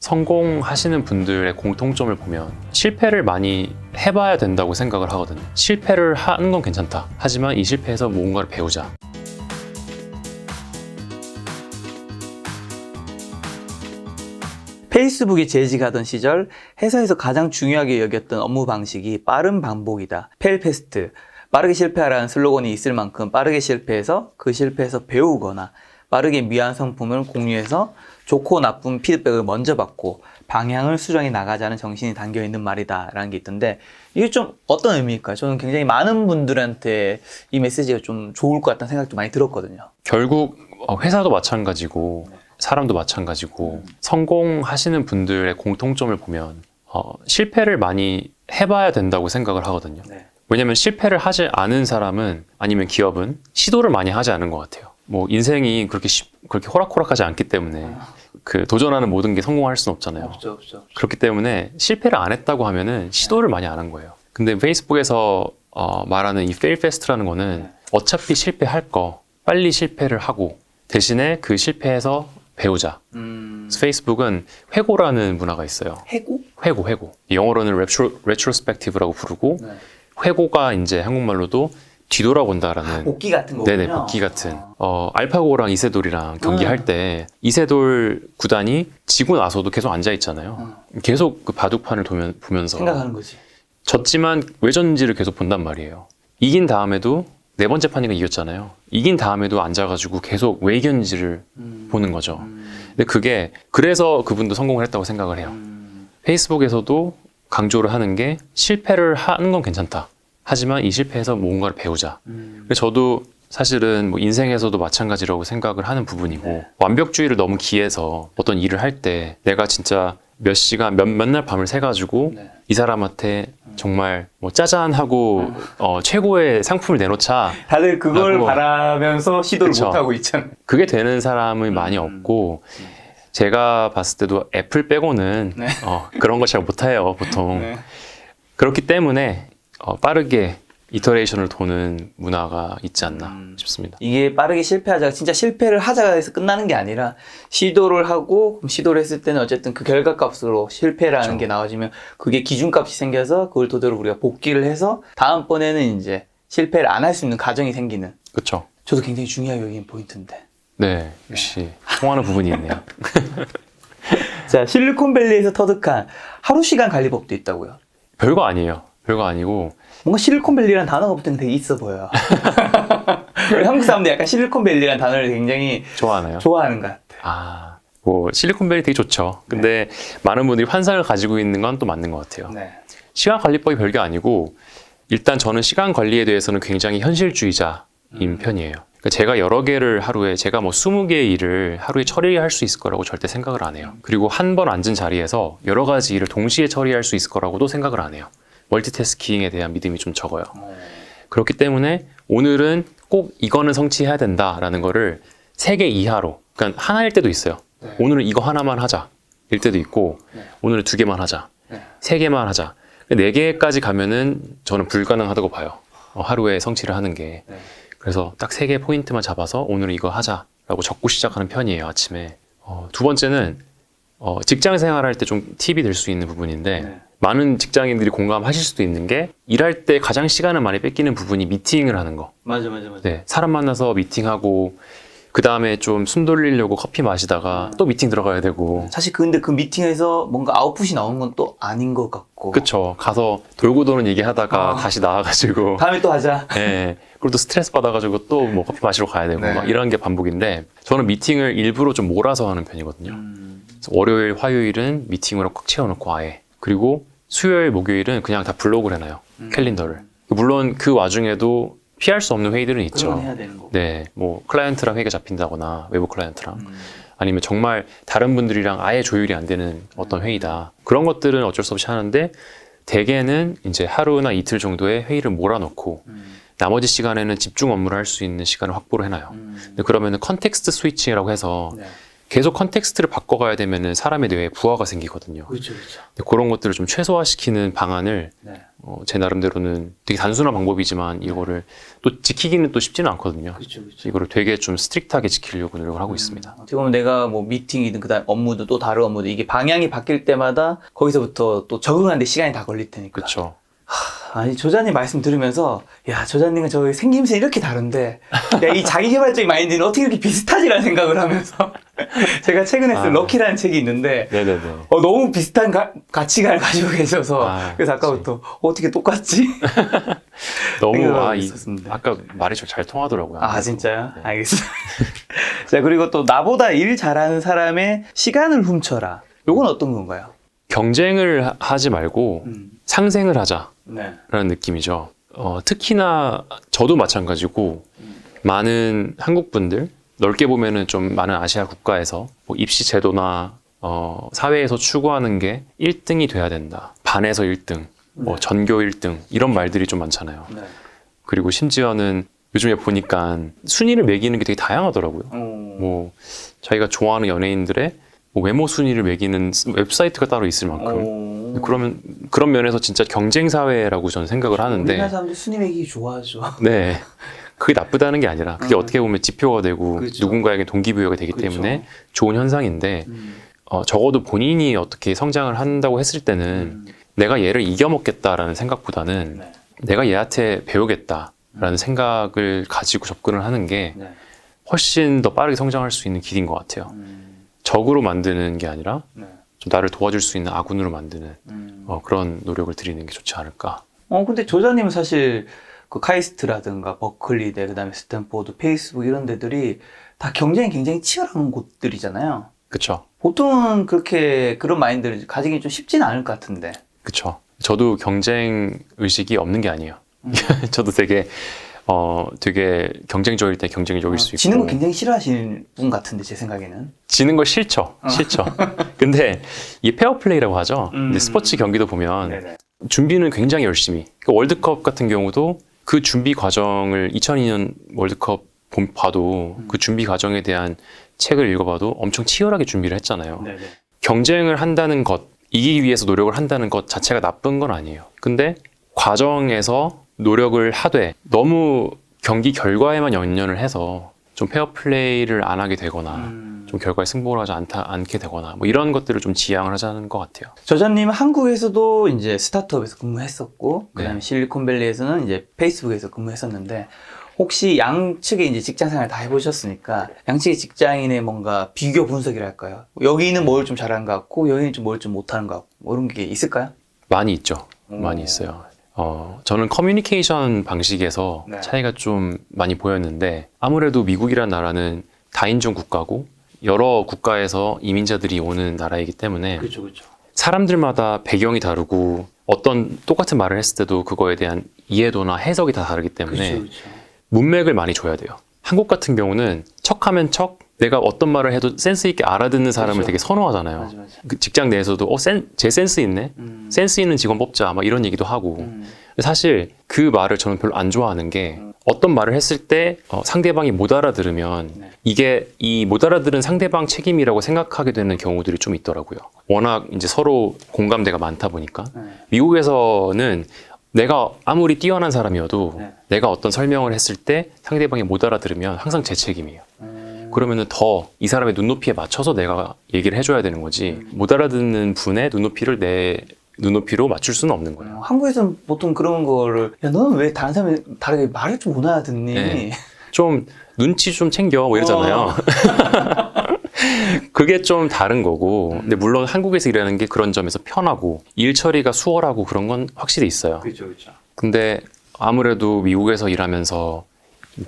성공하시는 분들의 공통점을 보면 실패를 많이 해봐야 된다고 생각을 하거든요. 실패를 하는 건 괜찮다. 하지만 이 실패에서 뭔가를 배우자. 페이스북이 재직하던 시절 회사에서 가장 중요하게 여겼던 업무 방식이 빠른 반복이다. 페일패스트, 빠르게 실패하라는 슬로건이 있을 만큼 빠르게 실패해서 그 실패에서 배우거나 빠르게 미완 성품을 공유해서 좋고 나쁜 피드백을 먼저 받고 방향을 수정해 나가자는 정신이 담겨있는 말이다 라는 게 있던데, 이게 좀 어떤 의미일까요? 저는 굉장히 많은 분들한테 이 메시지가 좀 좋을 것 같다는 생각도 많이 들었거든요. 결국 회사도 마찬가지고 사람도 마찬가지고 성공하시는 분들의 공통점을 보면 실패를 많이 해봐야 된다고 생각을 하거든요. 왜냐면 실패를 하지 않은 사람은, 아니면 기업은 시도를 많이 하지 않은 것 같아요. 뭐 인생이 그렇게 호락호락하지 않기 때문에 그 도전하는 모든 게 성공할 수는 없잖아요. 없죠. 그렇기 때문에 실패를 안 했다고 하면은 시도를 많이 안 한 거예요. 근데 페이스북에서 말하는 이 fail fast라는 거는 어차피 실패할 거 빨리 실패를 하고 대신에 그 실패에서 배우자. 그래서 페이스북은 회고라는 문화가 있어요. 해고? 회고. 영어로는 retrospective라고 부르고, 회고가 이제 한국말로도 뒤돌아본다라는. 복귀 같은 거군요. 네네, 복귀 같은. 알파고랑 이세돌이랑 경기할 때 이세돌 구단이 지고 나서도 계속 앉아 있잖아요. 계속 그 바둑판을 보면서 생각하는 거지. 졌지만 왜 졌는지를 계속 본단 말이에요. 이긴 다음에도 네 번째 판이가 이겼잖아요. 이긴 다음에도 앉아가지고 계속 왜 이겼는지를 보는 거죠. 근데 그게, 그래서 그분도 성공을 했다고 생각을 해요. 페이스북에서도 강조를 하는 게 실패를 하는 건 괜찮다. 하지만 이 실패에서 뭔가를 배우자. 그래서 저도 사실은 뭐 인생에서도 마찬가지라고 생각을 하는 부분이고, 완벽주의를 너무 기해서 어떤 일을 할 때 내가 진짜 몇 시간, 몇 날 밤을 새가지고 이 사람한테 정말 뭐 짜잔하고 최고의 상품을 내놓자. 다들 그걸 바라면서 시도를 못하고 있잖아요. 그게 되는 사람이 많이 없고, 제가 봤을 때도 애플 빼고는 그런 거 잘 못해요, 보통. 그렇기 때문에 빠르게 이터레이션을 도는 문화가 있지 않나 싶습니다. 이게 빠르게 실패하자가 진짜 실패를 하자가 해서 끝나는 게 아니라, 시도를 하고 시도를 했을 때는 어쨌든 그 결과값으로 실패라는 게 나와지면 그게 기준값이 생겨서 그걸 토대로 우리가 복귀를 해서 다음번에는 이제 실패를 안 할 수 있는 가정이 생기는. 그렇죠. 저도 굉장히 중요하게 여긴 포인트인데. 네, 역시 통하는 부분이 있네요. 자, 실리콘밸리에서 터득한 하루 시간 관리법도 있다고요. 별거 아니에요. 별거 아니고, 뭔가 실리콘밸리라는 단어가 붙으면 되게 있어 보여요. 우리 한국 사람들 약간 실리콘밸리라는 단어를 굉장히 좋아하나요? 좋아하는 것 같아요. 뭐 실리콘밸리 되게 좋죠. 근데 많은 분들이 환상을 가지고 있는 건 또 맞는 것 같아요. 시간 관리법이 별게 아니고, 일단 저는 시간 관리에 대해서는 굉장히 현실주의자인 편이에요. 그러니까 제가 여러 개를 하루에, 제가 뭐 20개의 일을 하루에 처리할 수 있을 거라고 절대 생각을 안 해요. 그리고 한 번 앉은 자리에서 여러 가지 일을 동시에 처리할 수 있을 거라고도 생각을 안 해요. 멀티태스킹에 대한 믿음이 좀 적어요. 그렇기 때문에 오늘은 꼭 이거는 성취해야 된다라는 거를 3개 이하로, 그러니까 하나일 때도 있어요. 오늘은 이거 하나만 하자 일 때도 있고, 오늘은 2개만 하자, 3개만 하자, 4개까지 가면은 저는 불가능하다고 봐요. 하루에 성취를 하는 게. 그래서 딱 3개 포인트만 잡아서 오늘은 이거 하자라고 적고 시작하는 편이에요, 아침에. 두 번째는 직장 생활할 때 좀 팁이 될 수 있는 부분인데, 많은 직장인들이 공감하실 수도 있는 게, 일할 때 가장 시간을 많이 뺏기는 부분이 미팅을 하는 거. 맞아. 네, 사람 만나서 미팅하고, 그 다음에 좀 숨 돌리려고 커피 마시다가 또 미팅 들어가야 되고. 사실 근데 그 미팅에서 뭔가 아웃풋이 나오는 건 또 아닌 것 같고. 그쵸. 가서 돌고 도는 얘기하다가 다시 나와가지고. 다음에 또 하자. 네. 그리고 또 스트레스 받아가지고 또 뭐 커피 마시러 가야 되고 막 이런 게 반복인데, 저는 미팅을 일부러 좀 몰아서 하는 편이거든요. 그래서 월요일, 화요일은 미팅으로 꽉 채워놓고 아예. 그리고 수요일, 목요일은 그냥 다 블록을 해놔요. 캘린더를. 물론 그 와중에도 피할 수 없는 회의들은 있죠. 그건 해야 되는 거고. 네, 뭐 클라이언트랑 회의가 잡힌다거나 외부 클라이언트랑 아니면 정말 다른 분들이랑 아예 조율이 안 되는 어떤 회의다. 그런 것들은 어쩔 수 없이 하는데, 대개는 이제 하루나 이틀 정도의 회의를 몰아놓고 나머지 시간에는 집중 업무를 할 수 있는 시간을 확보를 해놔요. 근데 그러면은 컨텍스트 스위칭이라고 해서 계속 컨텍스트를 바꿔가야 되면은 사람의 뇌에 부하가 생기거든요. 그렇죠, 그렇죠. 근데 그런 것들을 좀 최소화시키는 방안을 네. 제 나름대로는 되게 단순한 방법이지만 이거를 또 지키기는 또 쉽지는 않거든요. 그렇죠, 그렇죠. 이거를 되게 좀 스트릭트하게 지키려고 노력을 하고 있습니다. 어떻게 보면 내가 뭐 미팅이든 그다음 업무도 또 다른 업무도 이게 방향이 바뀔 때마다 거기서부터 또 적응하는데 시간이 다 걸릴 테니까. 그렇죠. 아니 조자님 말씀 들으면서 야 조자님은 저 생김새 이렇게 다른데 야, 이 자기개발적인 마인드는 어떻게 이렇게 비슷하지라는 생각을 하면서 제가 최근에 쓴 럭키라는 책이 있는데 네네네. 너무 비슷한 가치관을 가지고 계셔서 그래서 아까부터 어떻게 똑같지? 너무 있었습니다. 아까 말이 잘 통하더라고요. 아 진짜요? 네. 알겠습니다. 자 그리고 또 나보다 일 잘하는 사람의 시간을 훔쳐라. 요건 어떤 건가요? 경쟁을 하지 말고 상생을 하자라는 네. 느낌이죠. 특히나 저도 마찬가지고 많은 한국 분들 넓게 보면은 좀 많은 아시아 국가에서 뭐 입시 제도나 사회에서 추구하는 게 1등이 돼야 된다. 반에서 1등, 뭐 전교 1등 이런 말들이 좀 많잖아요. 네. 그리고 심지어는 요즘에 보니까 순위를 매기는 게 되게 다양하더라고요. 뭐 자기가 좋아하는 연예인들의 뭐 외모 순위를 매기는 웹사이트가 따로 있을 만큼 그러면 그런 면에서 진짜 경쟁 사회라고 저는 생각을 하는데 우리나라 사람들 순위 매기기 좋아하죠. 네. 그게 나쁘다는 게 아니라 그게 어떻게 보면 지표가 되고 그렇죠. 누군가에게 동기부여가 되기 그렇죠. 때문에 좋은 현상인데 적어도 본인이 어떻게 성장을 한다고 했을 때는 내가 얘를 이겨먹겠다라는 생각보다는 네. 내가 얘한테 배우겠다라는 생각을 가지고 접근을 하는 게 네. 훨씬 더 빠르게 성장할 수 있는 길인 것 같아요. 적으로 만드는 게 아니라 네. 좀 나를 도와줄 수 있는 아군으로 만드는 그런 노력을 들이는 게 좋지 않을까. 근데 조자님은 사실 그 카이스트라든가 버클리대, 그다음에 스탠포드, 페이스북 이런 데들이 다 경쟁이 굉장히 치열한 곳들이잖아요. 그쵸? 보통은 그렇게 그런 마인드를 가지기 좀 쉽지는 않을 것 같은데. 그쵸. 저도 경쟁 의식이 없는 게 아니에요. 저도 되게 경쟁적일 때 경쟁적일 수 있고. 지는 거 굉장히 싫어하시는 분 같은데, 제 생각에는. 지는 걸 싫죠. 근데 이 페어플레이라고 하죠. 근데 스포츠 경기도 보면 네네. 준비는 굉장히 열심히. 그 월드컵 같은 경우도 그 준비 과정을 2002년 월드컵 봐도 그 준비 과정에 대한 책을 읽어봐도 엄청 치열하게 준비를 했잖아요. 네네. 경쟁을 한다는 것, 이기기 위해서 노력을 한다는 것 자체가 나쁜 건 아니에요. 근데 과정에서 노력을 하되 너무 경기 결과에만 연연을 해서 좀 페어플레이를 안 하게 되거나 좀 결과에 승복을 하지 않게 되거나 뭐 이런 것들을 좀 지양을 하자는 것 같아요. 저자님은 한국에서도 이제 스타트업에서 근무했었고, 그 다음에 네. 실리콘밸리에서는 이제 페이스북에서 근무했었는데, 혹시 양측의 이제 직장 생활 다 해보셨으니까, 양측의 직장인의 뭔가 비교 분석이랄까요? 여기는 뭘 좀 잘하는 것 같고, 여기는 좀 뭘 좀 못하는 것 같고, 뭐 이런 게 있을까요? 많이 있죠. 많이 있어요. 저는 커뮤니케이션 방식에서 네. 차이가 좀 많이 보였는데 아무래도 미국이란 나라는 다인종 국가고 여러 국가에서 이민자들이 오는 나라이기 때문에 그렇죠. 사람들마다 배경이 다르고 어떤 똑같은 말을 했을 때도 그거에 대한 이해도나 해석이 다 다르기 때문에 문맥을 많이 줘야 돼요. 한국 같은 경우는 척하면 척, 내가 어떤 말을 해도 센스 있게 알아듣는 사람을 그렇죠. 되게 선호하잖아요. 맞아. 그 직장 내에서도 쟤 센스 있네? 센스 있는 직원 뽑자 막 이런 얘기도 하고 사실 그 말을 저는 별로 안 좋아하는 게 어떤 말을 했을 때 상대방이 못 알아들으면 네. 이게 이 못 알아들은 상대방 책임이라고 생각하게 되는 경우들이 좀 있더라고요. 워낙 이제 서로 공감대가 많다 보니까 미국에서는 내가 아무리 뛰어난 사람이어도 네. 내가 어떤 설명을 했을 때 상대방이 못 알아들으면 항상 제 책임이에요. 그러면은 더 이 사람의 눈높이에 맞춰서 내가 얘기를 해줘야 되는 거지 못 알아듣는 분의 눈높이를 내 눈높이로 맞출 수는 없는 거예요. 한국에서는 보통 그런 거를, 야, 너는 왜 다른 사람이 다르게 말을 좀 못 알아듣니? 네. 좀 눈치 좀 챙겨 뭐 이러잖아요. 그게 좀 다른 거고 근데 물론 한국에서 일하는 게 그런 점에서 편하고 일 처리가 수월하고 그런 건 확실히 있어요. 그렇죠. 근데 아무래도 미국에서 일하면서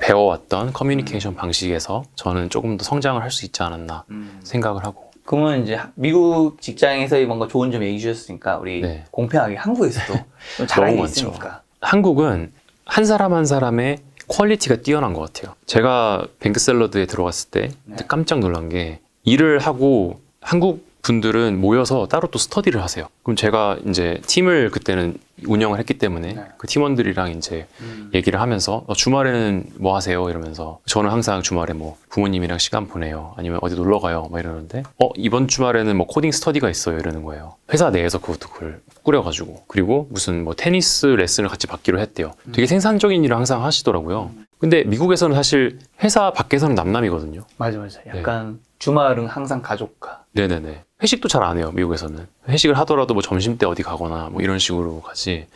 배워왔던 커뮤니케이션 방식에서 저는 조금 더 성장을 할 수 있지 않았나 생각을 하고. 그러면 이제 미국 직장에서의 뭔가 좋은 점 얘기해 주셨으니까 우리 네. 공평하게 한국에서도 좀 잘하는 게 너무 많죠. 있으니까. 한국은 한 사람 한 사람의 퀄리티가 뛰어난 것 같아요. 제가 뱅크샐러드에 들어갔을 때 깜짝 놀란 게 일을 하고 한국 분들은 모여서 따로 또 스터디를 하세요. 그럼 제가 이제 팀을 그때는 운영을 했기 때문에 네. 그 팀원들이랑 이제 얘기를 하면서 주말에는 뭐 하세요? 이러면서 저는 항상 주말에 뭐 부모님이랑 시간 보내요. 아니면 어디 놀러 가요. 막 이러는데 이번 주말에는 뭐 코딩 스터디가 있어요. 이러는 거예요. 회사 내에서 그걸 꾸려가지고 그리고 무슨 뭐 테니스 레슨을 같이 받기로 했대요. 되게 생산적인 일을 항상 하시더라고요. 근데 미국에서는 사실 회사 밖에서는 남남이거든요. 맞아. 약간 주말은 항상 가족과. 네네네. 회식도 잘 안 해요, 미국에서는. 회식을 하더라도 뭐 점심 때 어디 가거나 뭐 이런 식으로 가지.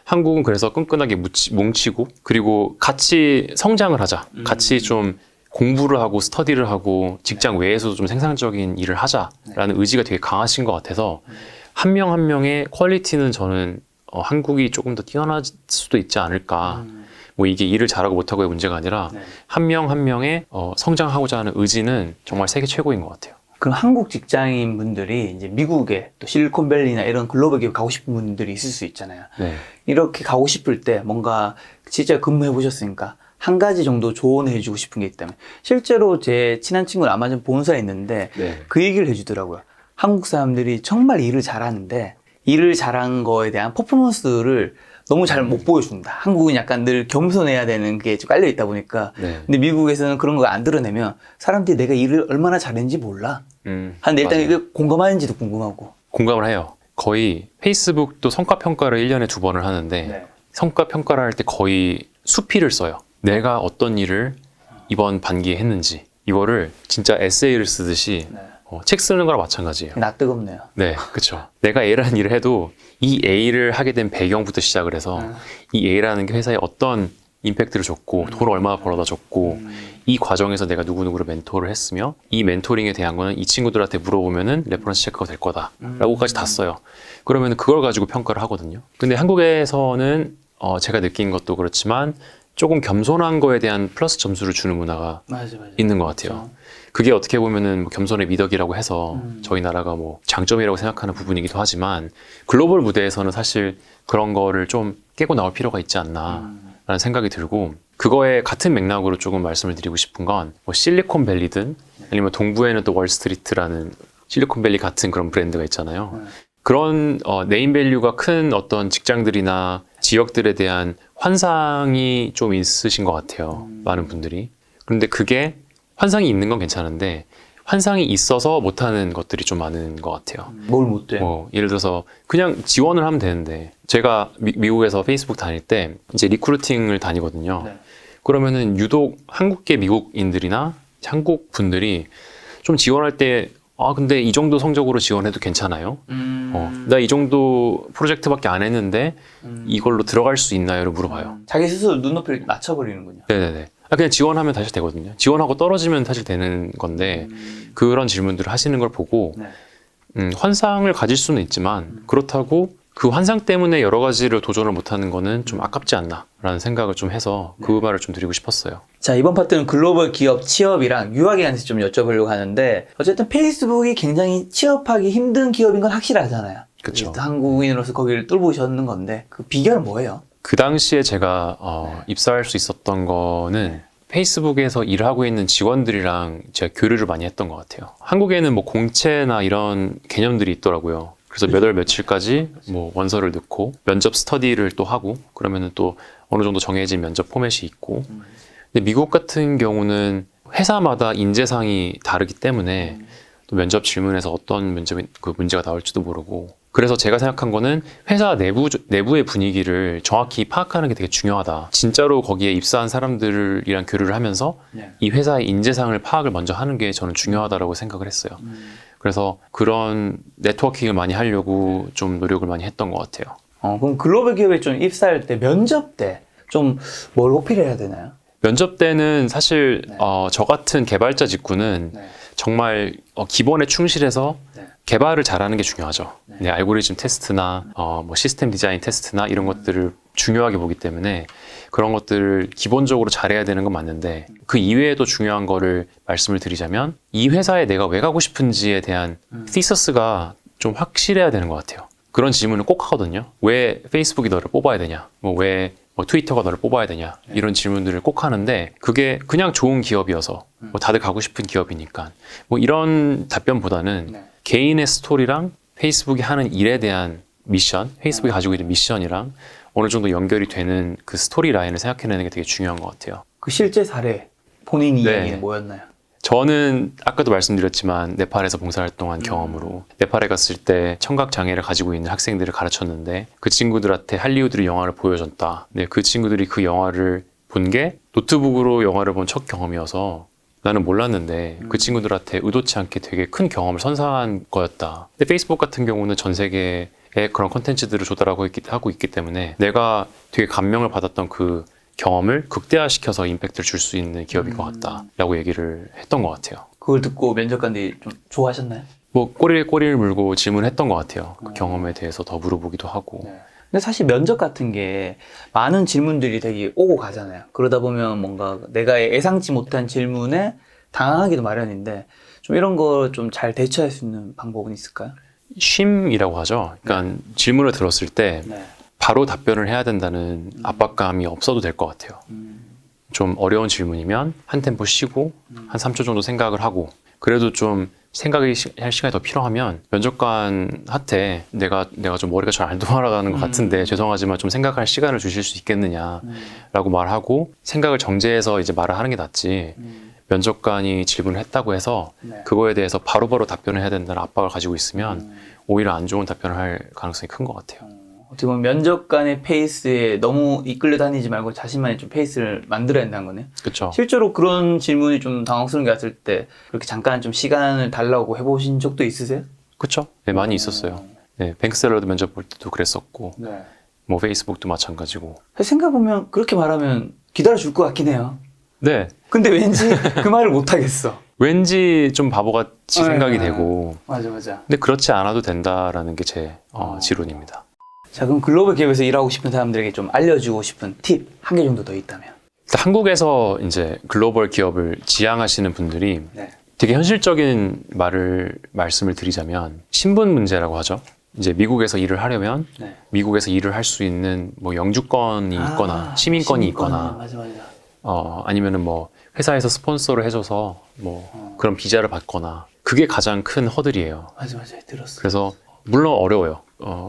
한국은 그래서 끈끈하게 뭉치고, 그리고 같이 성장을 하자. 같이 좀 공부를 하고 스터디를 하고 직장 외에서도 좀 생산적인 일을 하자라는 의지가 되게 강하신 것 같아서 한 명 한 명의 퀄리티는 저는 한국이 조금 더 뛰어날 수도 있지 않을까. 뭐 이게 일을 잘하고 못하고의 문제가 아니라 한 명 한 명의 성장하고자 하는 의지는 정말 세계 최고인 것 같아요. 그럼 한국 직장인 분들이 이제 미국에 또 실리콘밸리나 이런 글로벌 기업 가고 싶은 분들이 있을 수 있잖아요. 네. 이렇게 가고 싶을 때 뭔가 진짜 근무해 보셨으니까 한 가지 정도 조언해 주고 싶은 게 있다면, 실제로 제 친한 친구는 아마존 본사에 있는데 그 얘기를 해주더라고요. 한국 사람들이 정말 일을 잘하는데 일을 잘한 거에 대한 퍼포먼스를 너무 잘 못 보여준다. 한국은 약간 늘 겸손해야 되는 게 좀 깔려 있다 보니까. 근데 미국에서는 그런 거 안 드러내면 사람들이 내가 일을 얼마나 잘했는지 몰라. 하는데 일단 이게 공감하는지도 궁금하고. 공감을 해요. 거의 페이스북도 성과 평가를 1년에 2번을 하는데 성과 평가를 할 때 거의 수필을 써요. 내가 어떤 일을 이번 반기에 했는지 이거를 진짜 에세이를 쓰듯이 책 쓰는 거랑 마찬가지예요. 나 뜨겁네요. 네, 그렇죠. 내가 A라는 일을 해도 이 A를 하게 된 배경부터 시작을 해서 이 A라는 게 회사에 어떤 임팩트를 줬고 돈을 얼마나 벌어다 줬고 이 과정에서 내가 누구누구를 멘토를 했으며 이 멘토링에 대한 거는 이 친구들한테 물어보면은 레퍼런스 체크가 될 거다 라고까지 다 써요. 그러면 그걸 가지고 평가를 하거든요. 근데 한국에서는 제가 느낀 것도 그렇지만 조금 겸손한 거에 대한 플러스 점수를 주는 문화가 있는 것 같아요. 그렇죠. 그게 어떻게 보면은 뭐 겸손의 미덕이라고 해서 저희 나라가 뭐 장점이라고 생각하는 부분이기도 하지만 글로벌 무대에서는 사실 그런 거를 좀 깨고 나올 필요가 있지 않나라는 생각이 들고, 그거에 같은 맥락으로 조금 말씀을 드리고 싶은 건 뭐 실리콘밸리든 아니면 동부에는 또 월스트리트라는 실리콘밸리 같은 그런 브랜드가 있잖아요. 그런 네임밸류가 큰 어떤 직장들이나 지역들에 대한 환상이 좀 있으신 것 같아요. 많은 분들이. 그런데 그게 환상이 있는 건 괜찮은데 환상이 있어서 못하는 것들이 좀 많은 것 같아요. 뭘 못해? 예를 들어서 그냥 지원을 하면 되는데, 제가 미국에서 페이스북 다닐 때 이제 리크루팅을 다니거든요. 그러면은 유독 한국계 미국인들이나 한국 분들이 좀 지원할 때 근데 이 정도 성적으로 지원해도 괜찮아요? 나 이 정도 프로젝트밖에 안 했는데 이걸로 들어갈 수 있나요?를 물어봐요. 자기 스스로 눈높이를 맞춰버리는군요. 네네네. 그냥 지원하면 다시 되거든요. 지원하고 떨어지면 사실 되는 건데 그런 질문들을 하시는 걸 보고 환상을 가질 수는 있지만 그렇다고 그 환상 때문에 여러 가지를 도전을 못하는 거는 좀 아깝지 않나 라는 생각을 좀 해서 그 말을 좀 드리고 싶었어요. 자, 이번 파트는 글로벌 기업 취업이랑 유학에 관해서 좀 여쭤보려고 하는데, 어쨌든 페이스북이 굉장히 취업하기 힘든 기업인 건 확실하잖아요. 그렇죠. 한국인으로서 거기를 뚫어보셨는 건데 그 비결은 뭐예요? 그 당시에 제가 입사할 수 있었던 거는 페이스북에서 일하고 있는 직원들이랑 제가 교류를 많이 했던 것 같아요. 한국에는 뭐 공채나 이런 개념들이 있더라고요. 그래서 몇 월 며칠까지 뭐 원서를 넣고 면접 스터디를 또 하고 그러면은 또 어느 정도 정해진 면접 포맷이 있고, 근데 미국 같은 경우는 회사마다 인재상이 다르기 때문에 또 면접 질문에서 어떤 문제가 나올지도 모르고, 그래서 제가 생각한 거는 회사 내부의 분위기를 정확히 파악하는 게 되게 중요하다. 진짜로 거기에 입사한 사람들이랑 교류를 하면서 이 회사의 인재상을 파악을 먼저 하는 게 저는 중요하다고 생각을 했어요. 그래서 그런 네트워킹을 많이 하려고 좀 노력을 많이 했던 것 같아요. 그럼 글로벌 기업에 좀 입사할 때 면접 때 좀 뭘 어필해야 되나요? 면접 때는 사실 저 같은 개발자 직구는 정말 기본에 충실해서 개발을 잘하는 게 중요하죠. 알고리즘 테스트나 뭐 시스템 디자인 테스트나 이런 것들을 중요하게 보기 때문에 그런 것들을 기본적으로 잘해야 되는 건 맞는데, 그 이외에도 중요한 거를 말씀을 드리자면 이 회사에 내가 왜 가고 싶은지에 대한 티서스가 좀 확실해야 되는 것 같아요. 그런 질문을 꼭 하거든요. 왜 페이스북이 너를 뽑아야 되냐? 왜 트위터가 너를 뽑아야 되냐? 이런 질문들을 꼭 하는데, 그게 그냥 좋은 기업이어서 다들 가고 싶은 기업이니까 이런 답변보다는 개인의 스토리랑 페이스북이 하는 일에 대한 미션, 페이스북이 가지고 있는 미션이랑 어느 정도 연결이 되는 그 스토리 라인을 생각해내는 게 되게 중요한 것 같아요. 그 실제 사례, 본인 네. 이야기는 뭐였나요? 저는 아까도 말씀드렸지만 네팔에서 봉사활동한 경험으로 네팔에 갔을 때 청각 장애를 가지고 있는 학생들을 가르쳤는데 그 친구들한테 할리우드 영화를 보여줬다. 네, 그 친구들이 그 영화를 본 게 노트북으로 영화를 본 첫 경험이어서 나는 몰랐는데 그 친구들한테 의도치 않게 되게 큰 경험을 선사한 거였다. 근데 페이스북 같은 경우는 전 세계에 그런 콘텐츠들을 조달하고 하고 있기 때문에 내가 되게 감명을 받았던 그 경험을 극대화시켜서 임팩트를 줄 수 있는 기업인 것 같다라고 얘기를 했던 것 같아요. 그걸 듣고 면접관들이 좀 좋아하셨나요? 뭐 꼬리에 꼬리를 물고 질문했던 것 같아요. 그 경험에 대해서 더 물어보기도 하고. 네. 근데 사실 면접 같은 게 많은 질문들이 되게 오고 가잖아요. 그러다 보면 뭔가 내가 예상치 못한 질문에 당황하기도 마련인데 좀 이런 걸 좀 잘 대처할 수 있는 방법은 있을까요? 쉼이라고 하죠. 그러니까 질문을 들었을 때 네. 바로 답변을 해야 된다는 압박감이 없어도 될 것 같아요. 좀 어려운 질문이면 한 템포 쉬고 한 3초 정도 생각을 하고 그래도 좀 생각할 시간이 더 필요하면 면접관한테 내가 좀 머리가 잘 안 돌아가는 것 같은데 죄송하지만 좀 생각할 시간을 주실 수 있겠느냐라고 말하고 생각을 정제해서 이제 말을 하는 게 낫지 면접관이 질문을 했다고 해서 네. 그거에 대해서 바로바로 답변을 해야 된다는 압박을 가지고 있으면 오히려 안 좋은 답변을 할 가능성이 큰 것 같아요. 어떻게 보면 면접관의 페이스에 너무 이끌려 다니지 말고 자신만의 좀 페이스를 만들어야 된다는 거네요. 그렇죠. 실제로 그런 질문이 좀 당황스러운 게 왔을 때 그렇게 잠깐 좀 시간을 달라고 해보신 적도 있으세요? 그렇죠. 네, 많이 있었어요. 네, 뱅크샐러드 면접 볼 때도 그랬었고 네. 뭐 페이스북도 마찬가지고. 생각해보면 그렇게 말하면 기다려줄 것 같긴 해요. 네. 근데 왠지 그 말을 못 하겠어. 왠지 좀 바보같이 생각이 네. 되고 맞아. 근데 그렇지 않아도 된다라는 게 제 지론입니다. 자, 그럼 글로벌 기업에서 일하고 싶은 사람들에게 좀 알려주고 싶은 팁 한 개 정도 더 있다면? 한국에서 이제 글로벌 기업을 지향하시는 분들이 네. 되게 현실적인 말씀을 드리자면 신분 문제라고 하죠. 이제 미국에서 일을 하려면 네. 미국에서 일을 할 수 있는 뭐 영주권이 있거나 시민권이 있거나 맞아. 아니면은 뭐 회사에서 스폰서를 해줘서 뭐 그런 비자를 받거나 그게 가장 큰 허들이에요. 맞아. 들었어. 그래서 물론 어려워요.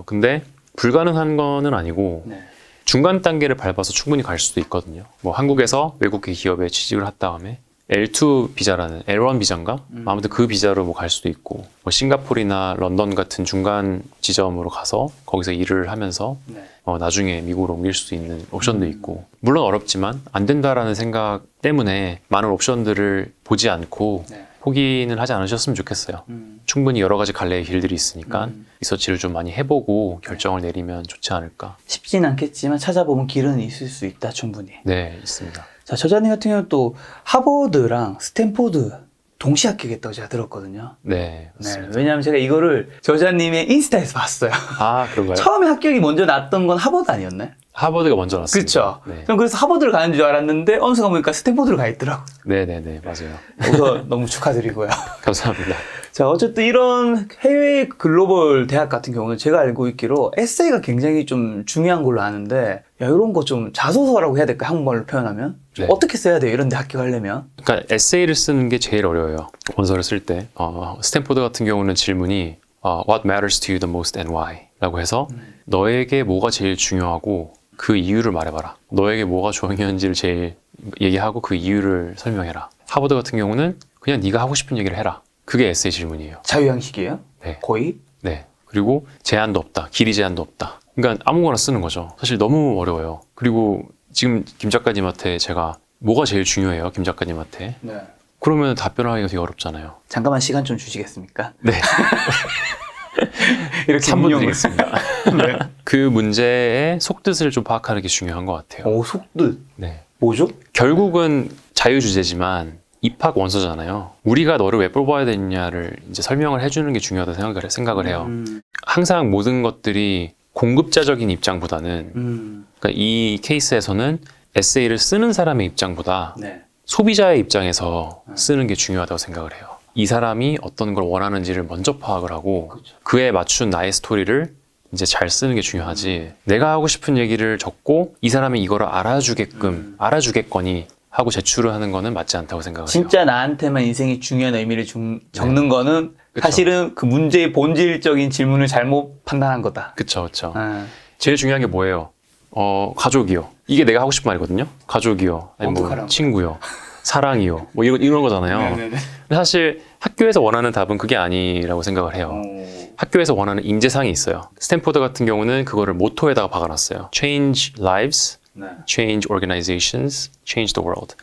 근데 불가능한 거는 아니고 네. 중간 단계를 밟아서 충분히 갈 수도 있거든요. 뭐 한국에서 외국계 기업에 취직을 한 다음에 L2 비자라는 L1 비자인가? 아무튼 그 비자로 뭐 갈 수도 있고 뭐 싱가포르나 런던 같은 중간 지점으로 가서 거기서 일을 하면서 네. 나중에 미국으로 옮길 수 있는 옵션도 있고 물론 어렵지만 안 된다라는 생각 때문에 많은 옵션들을 보지 않고 네. 포기는 하지 않으셨으면 좋겠어요. 충분히 여러 가지 갈래의 길들이 있으니까 리서치를 좀 많이 해보고 결정을 내리면 좋지 않을까. 쉽진 않겠지만 찾아보면 길은 있을 수 있다, 충분히. 네, 있습니다. 자, 저자님 같은 경우는 또 하버드랑 스탠포드 동시 합격했다고 제가 들었거든요. 네, 네, 맞습니다. 왜냐하면 제가 이거를 저자님의 인스타에서 봤어요. 아, 그런가요? 처음에 합격이 먼저 났던 건 하버드 아니었나요? 하버드가 먼저 났습니다. 그렇죠. 네. 저는 그래서 하버드를 가는 줄 알았는데 어느 순간 보니까 스탠포드를 가 있더라고요. 네네네, 맞아요. 그래서 너무 축하드리고요. 감사합니다. 자, 어쨌든 이런 해외 글로벌 대학 같은 경우는 제가 알고 있기로 에세이가 굉장히 좀 중요한 걸로 아는데, 야, 이런 거 좀 자소서라고 해야 될까? 한국말로 표현하면? 좀 네. 어떻게 써야 돼요? 이런 데 합격하려면? 그러니까 에세이를 쓰는 게 제일 어려워요. 원서를 쓸 때. 스탠포드 같은 경우는 질문이 What matters to you the most and why? 라고 해서 너에게 뭐가 제일 중요하고 그 이유를 말해봐라. 너에게 뭐가 중요한지를 제일 얘기하고 그 이유를 설명해라. 하버드 같은 경우는 그냥 네가 하고 싶은 얘기를 해라. 그게 에세이 질문이에요. 자유형식이에요? 네. 거의? 네. 그리고 제한도 없다. 길이 제한도 없다. 그러니까 아무거나 쓰는 거죠. 사실 너무 어려워요. 그리고 지금 김 작가님한테 제가 뭐가 제일 중요해요? 김 작가님한테. 네. 그러면 답변하기가 되게 어렵잖아요. 잠깐만 시간 좀 주시겠습니까? 네. 이렇게 3분 인용을. 드리겠습니다. 네. 그 문제의 속뜻을 좀 파악하는 게 중요한 것 같아요. 오, 속뜻. 네. 뭐죠? 결국은 자유주제지만 입학 원서잖아요. 우리가 너를 왜 뽑아야 되느냐를 이제 설명을 해주는 게 중요하다고 생각을 해요. 항상 모든 것들이 공급자적인 입장보다는 그러니까 이 케이스에서는 에세이를 쓰는 사람의 입장보다 네. 소비자의 입장에서 쓰는 게 중요하다고 생각을 해요. 이 사람이 어떤 걸 원하는지를 먼저 파악을 하고 그렇죠. 그에 맞춘 나의 스토리를 이제 잘 쓰는 게 중요하지. 내가 하고 싶은 얘기를 적고 이 사람이 이거를 알아주겠거니 하고 제출을 하는 거는 맞지 않다고 생각을 해요. 진짜 나한테만 인생이 중요한 의미를 적는 거는 그쵸. 사실은 그 문제의 본질적인 질문을 잘못 판단한 거다. 그쵸, 그쵸. 아, 제일 중요한 게 뭐예요? 가족이요. 이게 내가 하고 싶은 말이거든요. 가족이요. 아니 뭐 어떡하라고. 친구요. 사랑이요. 뭐 이런 거잖아요. 네네네. 근데 사실 학교에서 원하는 답은 그게 아니라고 생각을 해요. 학교에서 원하는 인재상이 있어요. 스탠포드 같은 경우는 그거를 모토에다가 박아놨어요. Change lives, 네. change organizations, change the world.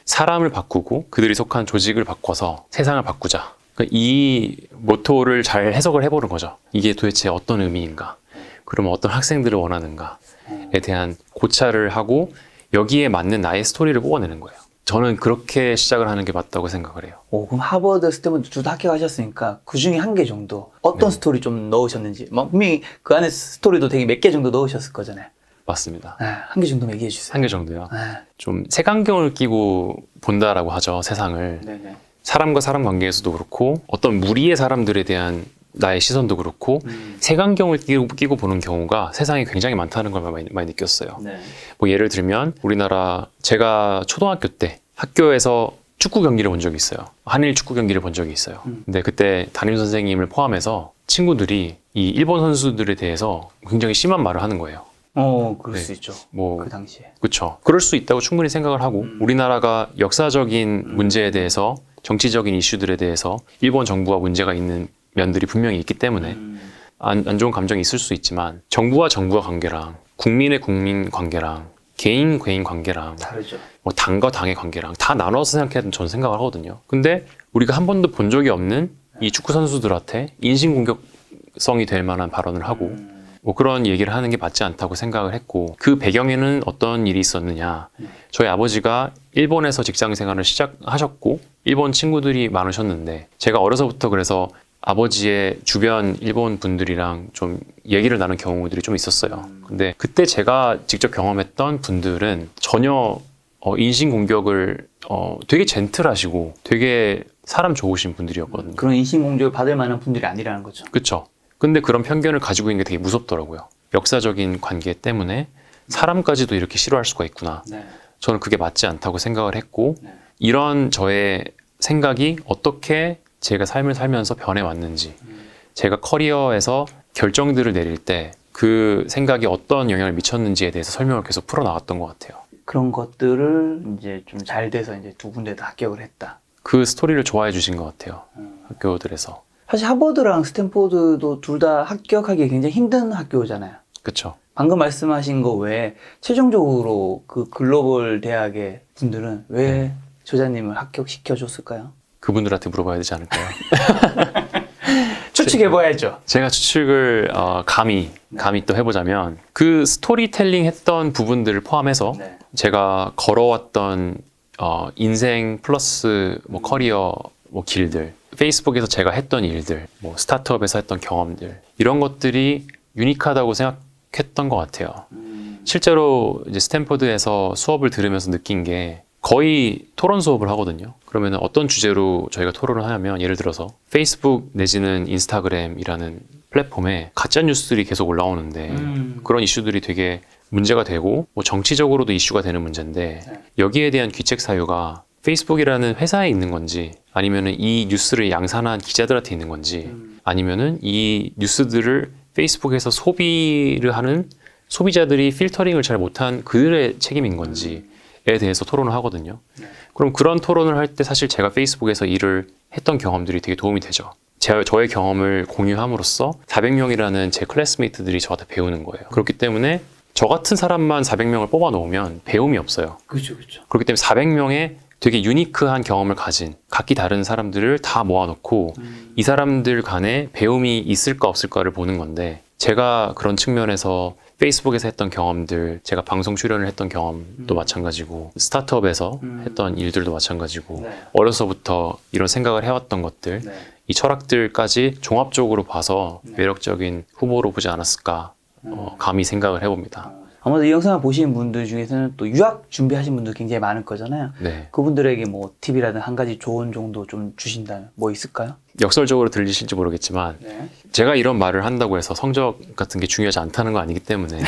사람을 바꾸고 그들이 속한 조직을 바꿔서 세상을 바꾸자. 그러니까 이 모토를 잘 해석을 해보는 거죠. 이게 도대체 어떤 의미인가? 그러면 어떤 학생들을 원하는가에 대한 고찰을 하고 여기에 맞는 나의 스토리를 뽑아내는 거예요. 저는 그렇게 시작을 하는 게 맞다고 생각을 해요. 오, 그럼 하버드, 스탠포드 둘 다 학교 가셨으니까 그 중에 한 개 정도 어떤 네. 스토리 좀 넣으셨는지 뭐 분명히 그 안에 스토리도 되게 몇 개 정도 넣으셨을 거잖아요. 맞습니다. 한 개 정도 얘기해 주세요. 한 개 정도요. 네. 좀 색안경을 끼고 본다라고 하죠, 세상을. 네네. 사람과 사람 관계에서도 그렇고 어떤 무리의 사람들에 대한 나의 시선도 그렇고 색안경을 끼고 보는 경우가 세상에 굉장히 많다는 걸 많이 느꼈어요. 네. 뭐 예를 들면 우리나라 제가 초등학교 때 학교에서 축구 경기를 본 적이 있어요. 한일 축구 경기를 본 적이 있어요. 근데 그때 담임 선생님을 포함해서 친구들이 이 일본 선수들에 대해서 굉장히 심한 말을 하는 거예요. 그럴 네. 수 있죠. 뭐 그 당시에. 그렇죠. 그럴 수 있다고 충분히 생각을 하고 우리나라가 역사적인 문제에 대해서 정치적인 이슈들에 대해서 일본 정부와 문제가 있는 면들이 분명히 있기 때문에 안 좋은 감정이 있을 수 있지만 정부와 정부와 관계랑 국민의 국민 관계랑 개인 관계랑 다르죠. 뭐 당과 당의 관계랑 다 나눠서 생각해야 저는 생각을 하거든요. 근데 우리가 한 번도 본 적이 없는 이 축구 선수들한테 인신공격성이 될 만한 발언을 하고 뭐 그런 얘기를 하는 게 맞지 않다고 생각을 했고 그 배경에는 어떤 일이 있었느냐. 저희 아버지가 일본에서 직장 생활을 시작하셨고 일본 친구들이 많으셨는데 제가 어려서부터 그래서 아버지의 주변 일본 분들이랑 좀 얘기를 나눈 경우들이 좀 있었어요. 근데 그때 제가 직접 경험했던 분들은 전혀 인신공격을 되게 젠틀하시고 되게 사람 좋으신 분들이었거든요. 그런 인신공격을 받을 만한 분들이 아니라는 거죠. 그쵸. 근데 그런 편견을 가지고 있는 게 되게 무섭더라고요. 역사적인 관계 때문에 사람까지도 이렇게 싫어할 수가 있구나. 네. 저는 그게 맞지 않다고 생각을 했고 이런 저의 생각이 어떻게 제가 삶을 살면서 변해왔는지 제가 커리어에서 결정들을 내릴 때 그 생각이 어떤 영향을 미쳤는지에 대해서 설명을 계속 풀어나갔던 것 같아요. 그런 것들을 이제 좀 잘 돼서 이제 두 군데 다 합격을 했다. 그 스토리를 좋아해 주신 것 같아요. 학교들에서. 사실 하버드랑 스탠포드도 둘 다 합격하기 굉장히 힘든 학교잖아요. 그쵸. 방금 말씀하신 거 외에 최종적으로 그 글로벌 대학의 분들은 왜 저자님을 합격시켜 줬을까요? 그분들한테 물어봐야 되지 않을까요? 추측해봐야죠. 제가 추측을 감히 또 해보자면 그 스토리텔링 했던 부분들을 포함해서 네. 제가 걸어왔던 인생 플러스 뭐 커리어 뭐 길들 페이스북에서 제가 했던 일들 뭐 스타트업에서 했던 경험들 이런 것들이 유니크하다고 생각했던 것 같아요. 실제로 이제 스탠포드에서 수업을 들으면서 느낀 게 거의 토론 수업을 하거든요. 그러면 어떤 주제로 저희가 토론을 하냐면 예를 들어서 페이스북 내지는 인스타그램이라는 플랫폼에 가짜 뉴스들이 계속 올라오는데 그런 이슈들이 되게 문제가 되고 뭐 정치적으로도 이슈가 되는 문제인데 여기에 대한 귀책 사유가 페이스북이라는 회사에 있는 건지 아니면은 이 뉴스를 양산한 기자들한테 있는 건지 아니면은 이 뉴스들을 페이스북에서 소비를 하는 소비자들이 필터링을 잘 못한 그들의 책임인 건지에 대해서 토론을 하거든요. 그럼 그런 토론을 할 때 사실 제가 페이스북에서 일을 했던 경험들이 되게 도움이 되죠. 저의 경험을 공유함으로써 400명이라는 제 클래스메이트들이 저한테 배우는 거예요. 그렇기 때문에 저 같은 사람만 400명을 뽑아 놓으면 배움이 없어요. 그렇죠, 그렇죠. 그렇기 때문에 400명의 되게 유니크한 경험을 가진 각기 다른 사람들을 다 모아놓고 이 사람들 간에 배움이 있을까 없을까를 보는 건데 제가 그런 측면에서 페이스북에서 했던 경험들, 제가 방송 출연을 했던 경험도 마찬가지고 스타트업에서 했던 일들도 마찬가지고 네. 어려서부터 이런 생각을 해왔던 것들 네. 이 철학들까지 종합적으로 봐서 매력적인 후보로 보지 않았을까 감히 생각을 해봅니다. 아무래도 이 영상을 보시는 분들 중에서는 또 유학 준비하신 분들 굉장히 많을 거잖아요. 네. 그분들에게 뭐 팁이라든 한 가지 조언 정도 좀 주신다면 뭐 있을까요? 역설적으로 들리실지 모르겠지만 네. 제가 이런 말을 한다고 해서 성적 같은 게 중요하지 않다는 거 아니기 때문에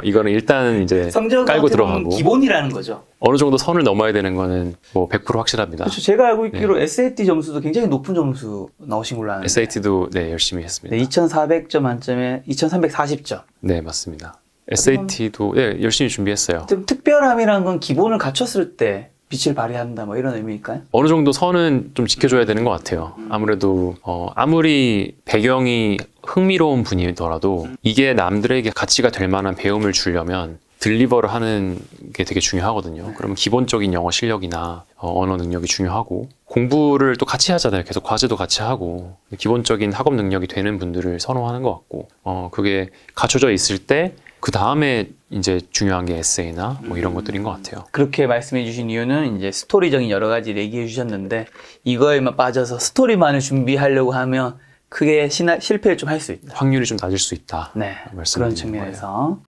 이거는 일단 이제 성적은 깔고 어떻게 보면 들어가고 기본이라는 거죠. 어느 정도 선을 넘어야 되는 거는 뭐 100% 확실합니다. 그렇죠. 제가 알고 있기로 SAT 점수도 굉장히 높은 점수 나오신 걸로 아는데. SAT도 네, 열심히 했습니다. 네, 2,400점 만점에 2,340점. 네, 맞습니다. SAT도 네, 열심히 준비했어요. 좀 특별함이라는 건 기본을 갖췄을 때 빛을 발휘한다 뭐 이런 의미일까요? 어느 정도 선은 좀 지켜줘야 되는 것 같아요. 아무래도 아무리 배경이 흥미로운 분이더라도 이게 남들에게 가치가 될 만한 배움을 주려면 딜리버를 하는 게 되게 중요하거든요. 그러면 기본적인 영어 실력이나 언어 능력이 중요하고 공부를 또 같이 하잖아요. 계속 과제도 같이 하고 기본적인 학업 능력이 되는 분들을 선호하는 것 같고 그게 갖춰져 있을 때 그 다음에 이제 중요한 게 에세이나 뭐 이런 것들인 것 같아요. 그렇게 말씀해 주신 이유는 이제 스토리적인 여러 가지를 얘기해 주셨는데 이거에만 빠져서 스토리만을 준비하려고 하면 크게 실패를 좀 할 수 있다. 확률이 좀 낮을 수 있다. 네, 말씀드리는 그런 측면에서.